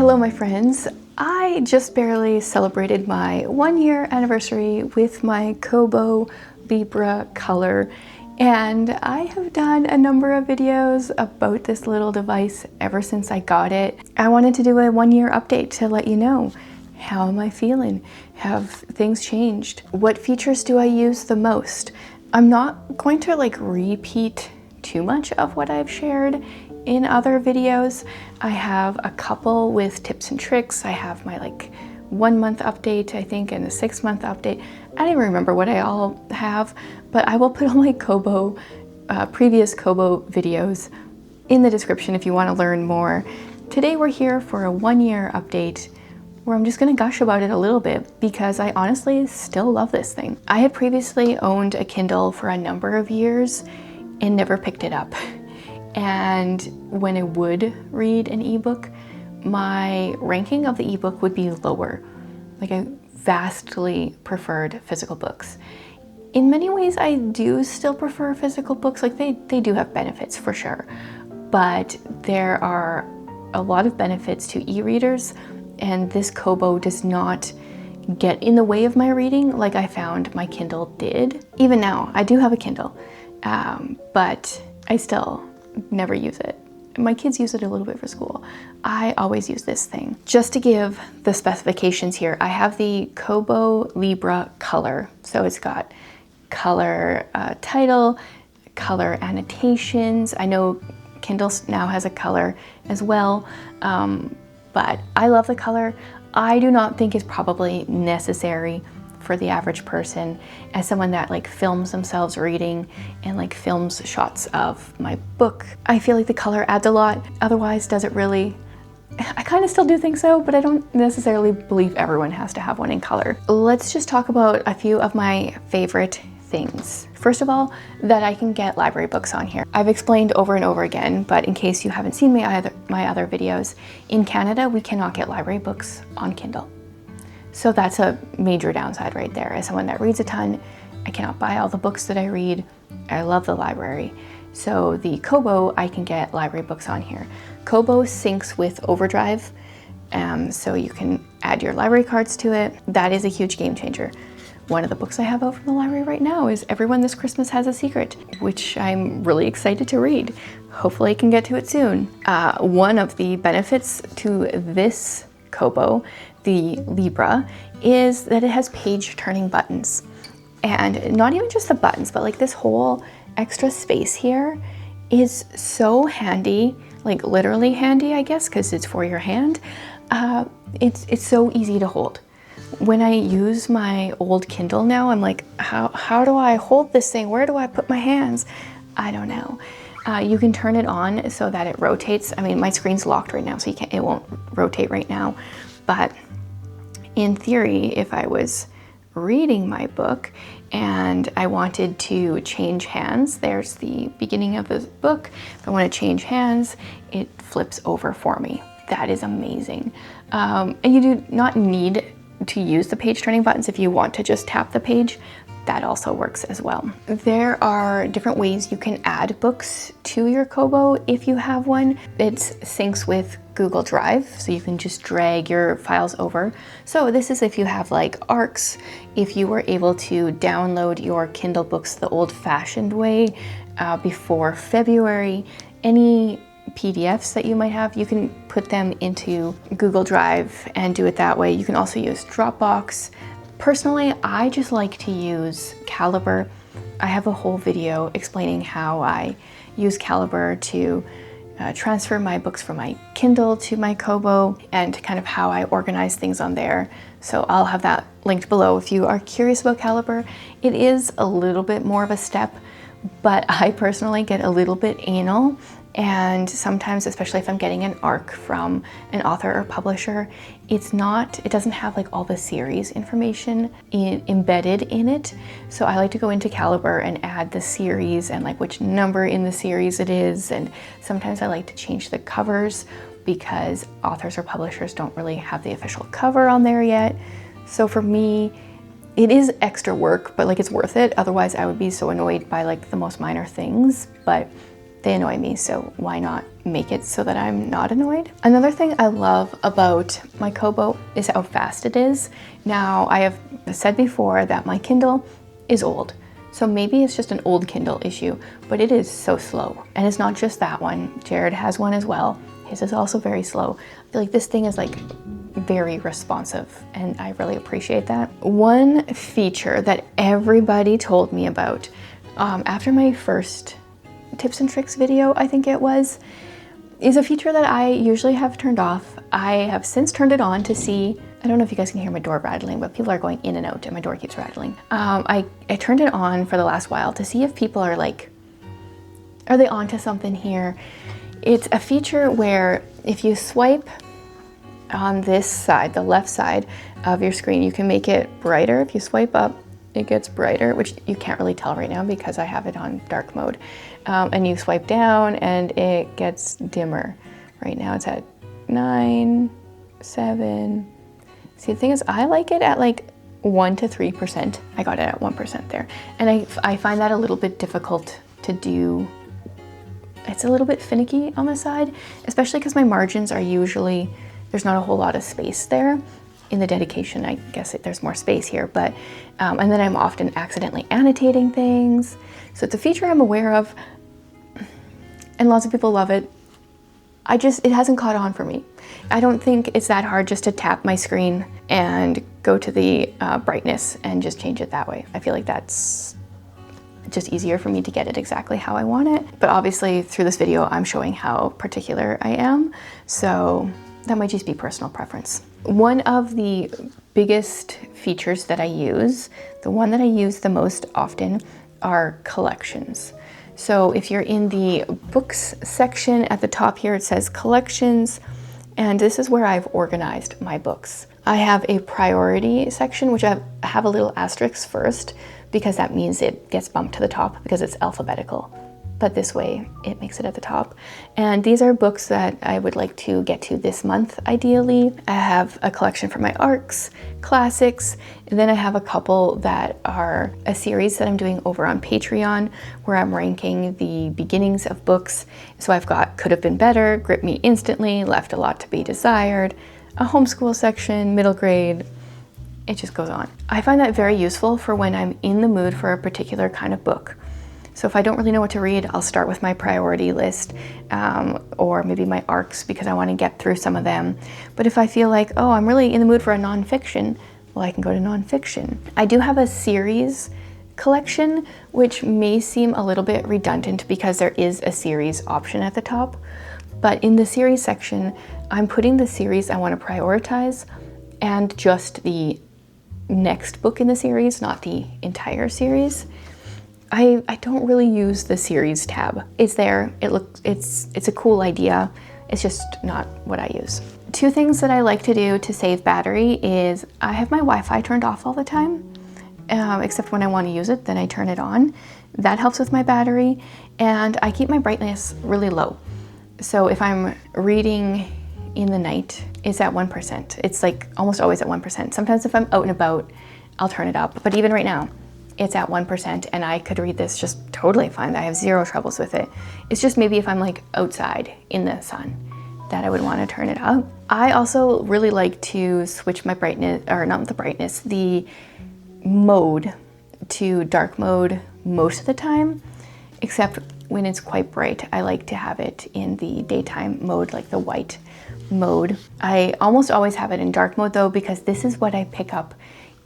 Hello my friends, I just barely celebrated my 1-year anniversary with my Kobo Libra color, and I have done a number of videos about this little device ever since I got it. I wanted to do a 1-year update to let you know, how am I feeling? Have things changed? What features do I use the most? I'm not going to repeat too much of what I've shared in other videos. I have a couple with tips and tricks. I have my 1 month update, I think, and a 6 month update. I don't even remember what I all have, but I will put all my Kobo, previous Kobo videos in the description if you want to learn more. Today we're here for a 1-year update where I'm just gonna gush about it a little bit because I honestly still love this thing. I had previously owned a Kindle for a number of years and never picked it up. And when I would read an ebook, my ranking of the ebook would be lower. I vastly preferred physical books. In many ways, I do still prefer physical books. They do have benefits for sure, but there are a lot of benefits to e-readers, and this Kobo does not get in the way of my reading like I found my Kindle did. Even now, I do have a Kindle, but I still never use it. My kids use it a little bit for school. I always use this thing. Just to give the specifications here, I have the Kobo Libra color. So it's got color title, color annotations. I know Kindle now has a color as well, but I love the color. I do not think it's probably necessary for the average person. As someone that films themselves reading and films shots of my book, I feel like the color adds a lot. Otherwise, does it really? I kind of still do think so, but I don't necessarily believe everyone has to have one in color. Let's just talk about a few of my favorite things. First of all, that I can get library books on here. I've explained over and over again, but in case you haven't seen my other videos, in Canada, we cannot get library books on Kindle. So that's a major downside right there. As someone that reads a ton, I cannot buy all the books that I read. I love the library. So the Kobo, I can get library books on here. Kobo syncs with Overdrive, so you can add your library cards to it. That is a huge game changer. One of the books I have out from the library right now is Everyone This Christmas Has a Secret, which I'm really excited to read. Hopefully I can get to it soon. One of the benefits to this Kobo, the Libra, is that it has page turning buttons. And not even just the buttons, but this whole extra space here is so handy, literally handy, I guess, because it's for your hand. It's so easy to hold. When I use my old Kindle now, I'm like, how do I hold this thing? Where do I put my hands? I don't know. You can turn it on so that it rotates. I mean, my screen's locked right now, so it won't rotate right now. But in theory, if I was reading my book and I wanted to change hands, there's the beginning of the book. If I want to change hands, it flips over for me. That is amazing. And you do not need to use the page turning buttons if you want to just tap the page. That also works as well. There are different ways you can add books to your Kobo if you have one. It syncs with Google Drive, so you can just drag your files over. So this is if you have ARCs, if you were able to download your Kindle books the old-fashioned way before February. Any PDFs that you might have, you can put them into Google Drive and do it that way. You can also use Dropbox. Personally, I just like to use Calibre. I have a whole video explaining how I use Calibre to transfer my books from my Kindle to my Kobo and kind of how I organize things on there. So I'll have that linked below if you are curious about Calibre. It is a little bit more of a step, but I personally get a little bit anal. And sometimes, especially if I'm getting an ARC from an author or publisher, it doesn't have all the series information embedded in it. So I like to go into Calibre and add the series and which number in the series it is. And sometimes I like to change the covers because authors or publishers don't really have the official cover on there yet. So for me, it is extra work, but it's worth it. Otherwise I would be so annoyed by the most minor things, but they annoy me, so why not make it so that I'm not annoyed. Another thing I love about my Kobo is how fast it is. Now, I have said before that my Kindle is old. So maybe it's just an old Kindle issue, but it is so slow. And it's not just that one. Jared has one as well. His is also very slow. I feel like this thing is like very responsive, and I really appreciate that. One feature that everybody told me about after my first tips and tricks video, I think it was, is a feature that I usually have turned off. I have since turned it on to see, I don't know if you guys can hear my door rattling, but people are going in and out and my door keeps rattling. I turned it on for the last while to see if people are like, are they onto something here? It's a feature where if you swipe on this side, the left side of your screen, you can make it brighter. If you swipe up, it gets brighter, which you can't really tell right now because I have it on dark mode. And you swipe down and it gets dimmer. Right now it's at 9, 7. See, the thing is, I like it at like 1 to 3%. I got it at 1% there. And I find that a little bit difficult to do. It's a little bit finicky on the side, especially because my margins are usually, there's not a whole lot of space there. In the dedication, I guess there's more space here, but, and then I'm often accidentally annotating things. So it's a feature I'm aware of, and lots of people love it. It hasn't caught on for me. I don't think it's that hard just to tap my screen and go to the brightness and just change it that way. I feel like that's just easier for me to get it exactly how I want it. But obviously through this video, I'm showing how particular I am. So that might just be personal preference. One of the biggest features that I use, the one that I use the most often, are collections. So if you're in the books section at the top here, it says collections, and this is where I've organized my books. I have a priority section, which I have a little asterisk first, because that means it gets bumped to the top because it's alphabetical. But this way it makes it at the top. And these are books that I would like to get to this month, ideally. I have a collection for my ARCs, classics, and then I have a couple that are a series that I'm doing over on Patreon, where I'm ranking the beginnings of books. So I've got Could Have Been Better, Grip Me Instantly, Left a Lot to Be Desired, a homeschool section, middle grade, it just goes on. I find that very useful for when I'm in the mood for a particular kind of book. So if I don't really know what to read, I'll start with my priority list or maybe my ARCs because I want to get through some of them. But if I feel like, oh, I'm really in the mood for a nonfiction, well, I can go to nonfiction. I do have a series collection, which may seem a little bit redundant because there is a series option at the top. But in the series section, I'm putting the series I want to prioritize and just the next book in the series, not the entire series. I don't really use the series tab. It's there, it's a cool idea. It's just not what I use. Two things that I like to do to save battery is I have my Wi-Fi turned off all the time, except when I want to use it, then I turn it on. That helps with my battery, and I keep my brightness really low. So if I'm reading in the night, it's at 1%. It's like almost always at 1%. Sometimes if I'm out and about, I'll turn it up, but even right now, it's at 1% and I could read this just totally fine. I have zero troubles with it. It's just maybe if I'm like outside in the sun that I would want to turn it up. I also really like to switch my brightness, or not the brightness, the mode to dark mode most of the time, except when it's quite bright. I like to have it in the daytime mode, like the white mode. I almost always have it in dark mode though, because this is what I pick up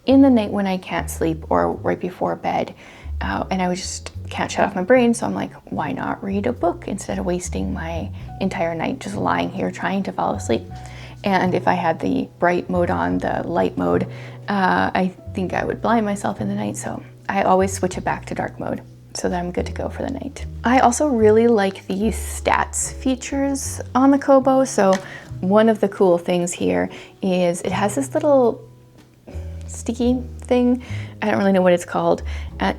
in the night when I can't sleep or right before bed, and I just can't shut off my brain, so I'm like, why not read a book instead of wasting my entire night just lying here trying to fall asleep? And if I had the bright mode on, the light mode, I think I would blind myself in the night, so I always switch it back to dark mode so that I'm good to go for the night. I also really like the stats features on the Kobo. So one of the cool things here is it has this little sticky thing, I don't really know what it's called,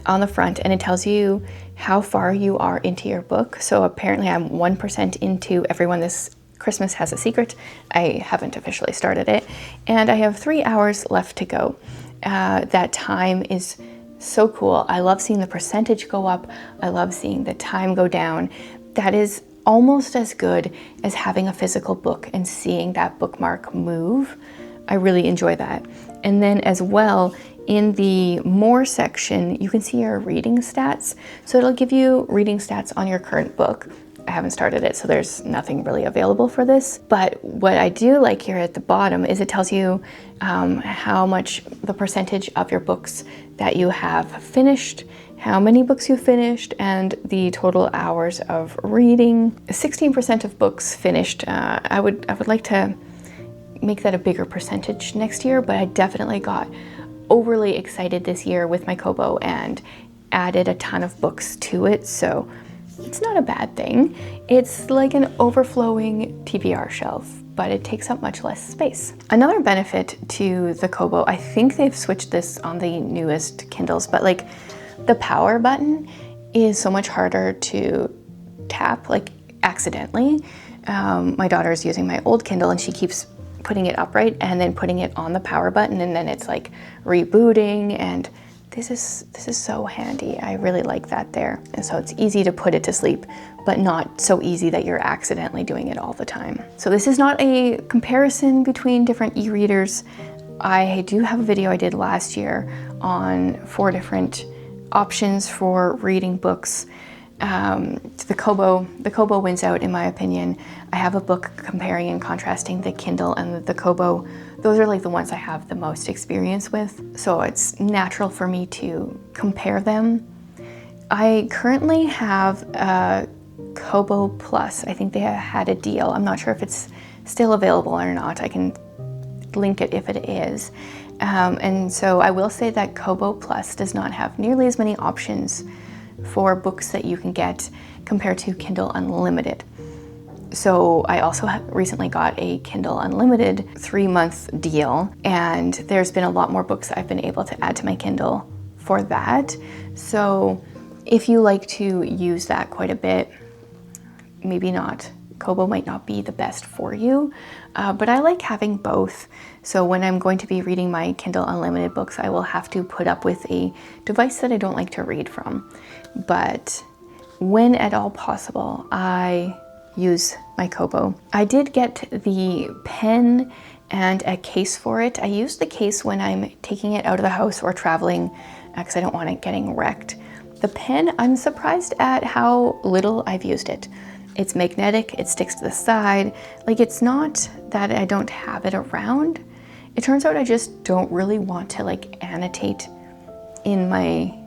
on the front, and it tells you how far you are into your book. So apparently I'm 1% into Everyone This Christmas Has a Secret. I haven't officially started it, and I have 3 hours left to go. That time is so cool. I love seeing the percentage go up. I love seeing the time go down. That is almost as good as having a physical book and seeing that bookmark move. I really enjoy that. And then as well, in the more section, you can see your reading stats. So it'll give you reading stats on your current book. I haven't started it, so there's nothing really available for this. But what I do like here at the bottom is it tells you how much the percentage of your books that you have finished, how many books you finished, and the total hours of reading. 16% of books finished. I would like to make that a bigger percentage next year, but I definitely got overly excited this year with my Kobo and added a ton of books to it, so it's not a bad thing. It's like an overflowing TBR shelf, but it takes up much less space. Another benefit to the Kobo, I think they've switched this on the newest Kindles, but like the power button is so much harder to tap, like accidentally. My daughter is using my old Kindle and she keeps putting it upright and then putting it on the power button, and then it's like rebooting, and this is so handy. I really like that there. And so it's easy to put it to sleep, but not so easy that you're accidentally doing it all the time. So this is not a comparison between different e-readers. I do have a video I did last year on 4 different options for reading books. The Kobo wins out in my opinion. I have a book comparing and contrasting the Kindle and the Kobo. Those are like the ones I have the most experience with, so it's natural for me to compare them. I currently have a Kobo Plus. I think they had a deal. I'm not sure if it's still available or not. I can link it if it is. And so I will say that Kobo Plus does not have nearly as many options for books that you can get compared to Kindle Unlimited. So I also recently got a Kindle Unlimited 3-month deal, and there's been a lot more books I've been able to add to my Kindle for that. So if you like to use that quite a bit, maybe not. Kobo might not be the best for you, but I like having both. So when I'm going to be reading my Kindle Unlimited books, I will have to put up with a device that I don't like to read from. But when at all possible, I use my Kobo. I did get the pen and a case for it. I use the case when I'm taking it out of the house or traveling because I don't want it getting wrecked. The pen, I'm surprised at how little I've used it. It's magnetic, it sticks to the side. Like, it's not that I don't have it around. It turns out I just don't really want to like annotate in my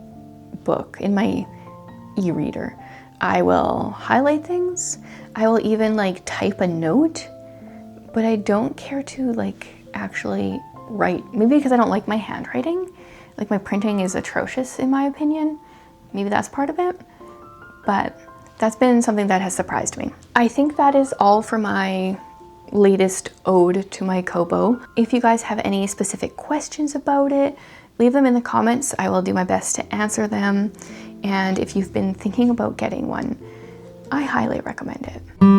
book, in my e-reader. I will highlight things. I will even like type a note, but I don't care to like actually write. Maybe because I don't like my handwriting. Like, my printing is atrocious in my opinion. Maybe that's part of it, but that's been something that has surprised me. I think that is all for my latest ode to my Kobo. If you guys have any specific questions about it, leave them in the comments. I will do my best to answer them. And if you've been thinking about getting one, I highly recommend it.